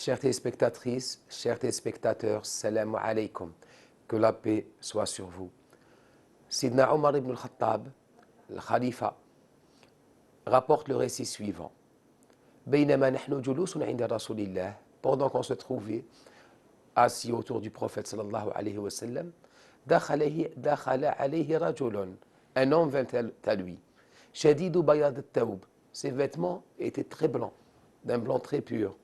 Chères téléspectatrices, chers téléspectateurs, salam alaykum, que la paix soit sur vous. Sidna Omar ibn al-Khattab, le khalifa, rapporte le récit suivant. بينما نحن جلوس عند رسول الله, pendant qu'on se trouvait assis autour du prophète sallallahu alayhi wa sallam, دخل عليه رجل, un homme vint à lui. شديد بياض الثوب, ses vêtements étaient très blancs, d'un blanc très pur.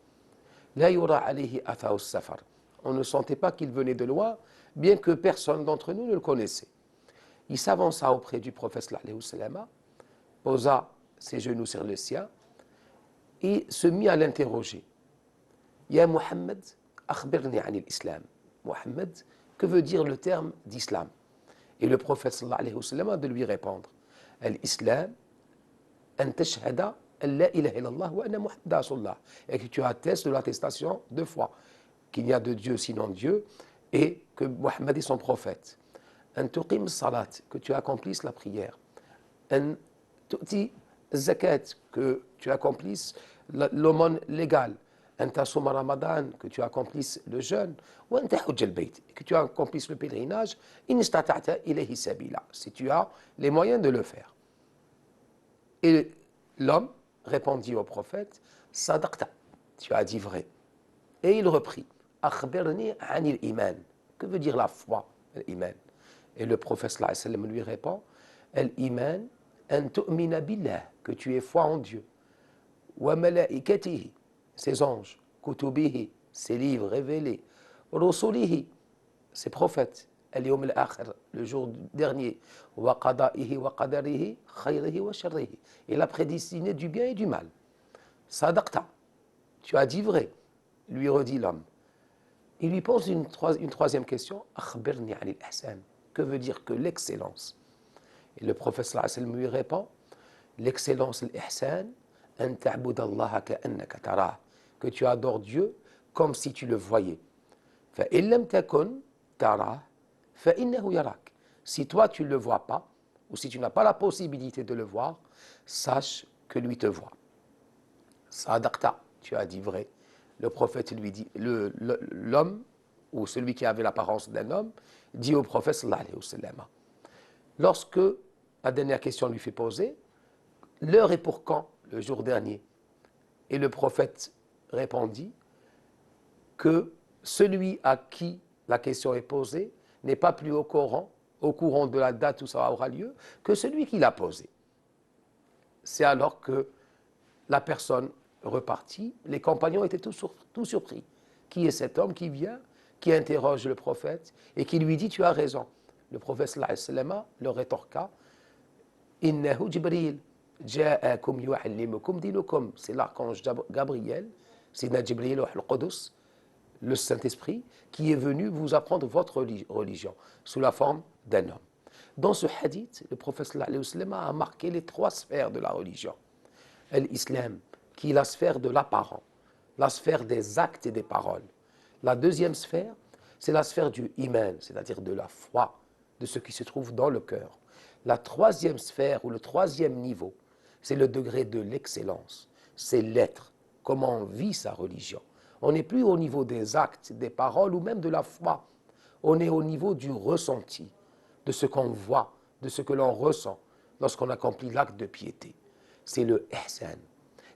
لا يرى عليه أثر السفر. On ne sentait pas qu'il venait de loin, bien que personne d'entre nous ne le connaissait. Il s'avança auprès du prophète sallallahu alayhi wa sallam, posa ses genoux sur le sien et se mit à l'interroger. Ya Muhammad, akhbirni anil islam. Muhammad, que veut dire le terme d'islam? Et le prophète sallallahu alayhi wa sallam a de lui répondre. L'islam, an tashhada an la ilaha illallah wa anna Muhammad rasulullah. Et que tu attestes de l'attestation de foi, qu'il n'y a de Dieu sinon Dieu, et que Muhammad est son prophète. An tuqim salat, que tu accomplisses la prière. An tu'ti zakat, que tu accomplisses l'aumône légale. An tasuma ramadan, que tu accomplisses le jeûne. Wa an tahujj al-bayt, que tu accomplisses le pèlerinage. In istata'ta ilayhi sabila, si tu as les moyens de le faire. Et l'homme répondit au prophète, Sadaqta, tu as dit vrai. Et il reprit, Akhbirni anil iman, que veut dire la foi, l'iman? Et le prophète sallallahu alayhi wa sallam lui répond, Al-iman, an tu'mina billah, que tu aies foi en Dieu, wa malaikatihi, ses anges, kutubihi, ses livres révélés, rusulihi, ses prophètes, al-yawm al-akhir, le jour dernier, wa qada'ihi wa qadarihi, khayrihi wa sharrihi, il a prédestiné du bien et du mal. Sadaqta, tu as dit vrai, lui redit l'homme. Il lui pose une troisième question, akhbirni anil ihsan, que veut dire que l'excellence? Et le prophète sallallahu alayhi wa sallam lui répond, l'excellence, l'ihsan, an ta'bud Allah ka'annaka tarah, que tu adores Dieu comme si tu le voyais. Fa in lam takun tarah, fa innahu yarak. Si toi tu ne le vois pas, ou si tu n'as pas la possibilité de le voir, sache que lui te voit. Sadaqta, tu as dit vrai. Le prophète lui dit, l'homme, ou celui qui avait l'apparence d'un homme, dit au prophète sallallahu alayhi wa sallam. Lorsque la dernière question lui fait poser, l'heure est pour quand? Le jour dernier. Et le prophète répondit que celui à qui la question est posée n'est pas plus au courant de la date où ça aura lieu, que celui qui l'a posée. C'est alors que la personne repartit, les compagnons étaient tous surpris. Qui est cet homme qui vient, qui interroge le prophète et qui lui dit, tu as raison. Le prophète sallallahu alayhi wa sallam leur rétorqua, Innahu Jibril, ja'akum yu'allimukum dinukum. C'est l'archange Gabriel, Sidna Jibril al-Qudus, le Saint-Esprit, qui est venu vous apprendre votre religion, sous la forme d'un homme. Dans ce hadith, le prophète sallallahu alayhi wa sallam a marqué les trois sphères de la religion. L'islam, qui est la sphère de l'apparent, la sphère des actes et des paroles. La deuxième sphère, c'est la sphère du iman, c'est-à-dire de la foi, de ce qui se trouve dans le cœur. La troisième sphère, ou le troisième niveau, c'est le degré de l'excellence, c'est l'être, comment on vit sa religion. On n'est plus au niveau des actes, des paroles ou même de la foi. On est au niveau du ressenti, de ce qu'on voit, de ce que l'on ressent lorsqu'on accomplit l'acte de piété. C'est le ihsan.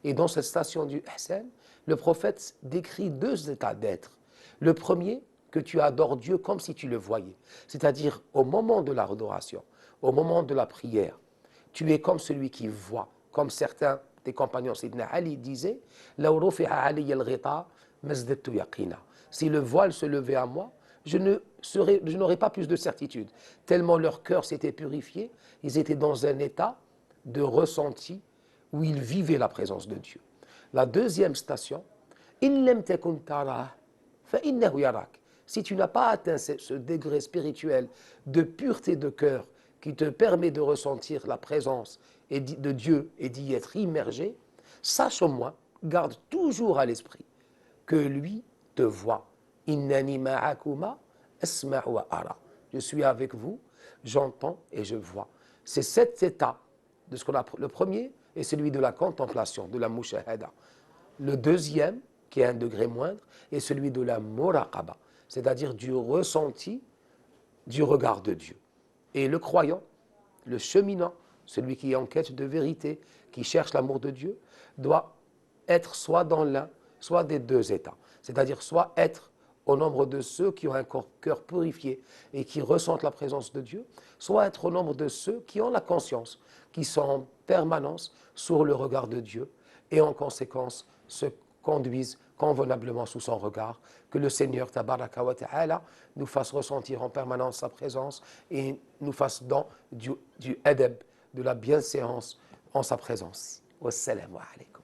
Et dans cette station du ihsan, le prophète décrit deux états d'être. Le premier, que tu adores Dieu comme si tu le voyais. C'est-à-dire au moment de la adoration, au moment de la prière, tu es comme celui qui voit, comme certains des compagnons, Sidna Ali disait, si le voile se levait à moi, je n'aurais pas plus de certitude. Tellement leur cœur s'était purifié, ils étaient dans un état de ressenti où ils vivaient la présence de Dieu. La deuxième station, si tu n'as pas atteint ce degré spirituel de pureté de cœur qui te permet de ressentir la présence de Dieu et d'y être immergé, sache au moins, garde toujours à l'esprit que lui te voit. Innani ma'akuma asma'u wa ara. Je suis avec vous, j'entends et je vois. C'est cet état le premier est celui de la contemplation, de la mushahada. Le deuxième, qui est un degré moindre, et celui de la muraqaba, c'est-à-dire du ressenti du regard de Dieu. Et le croyant, le cheminant, celui qui est en quête de vérité, qui cherche l'amour de Dieu, doit être soit dans l'un, soit des deux états. C'est-à-dire soit être au nombre de ceux qui ont un cœur purifié et qui ressentent la présence de Dieu, soit être au nombre de ceux qui ont la conscience, qui sont en permanence sur le regard de Dieu et en conséquence se conduisent convenablement sous son regard, que le Seigneur Tabaraka wa Ta'ala nous fasse ressentir en permanence sa présence et nous fasse dans du adab, de la bienséance en sa présence. Wassalamu alaikum.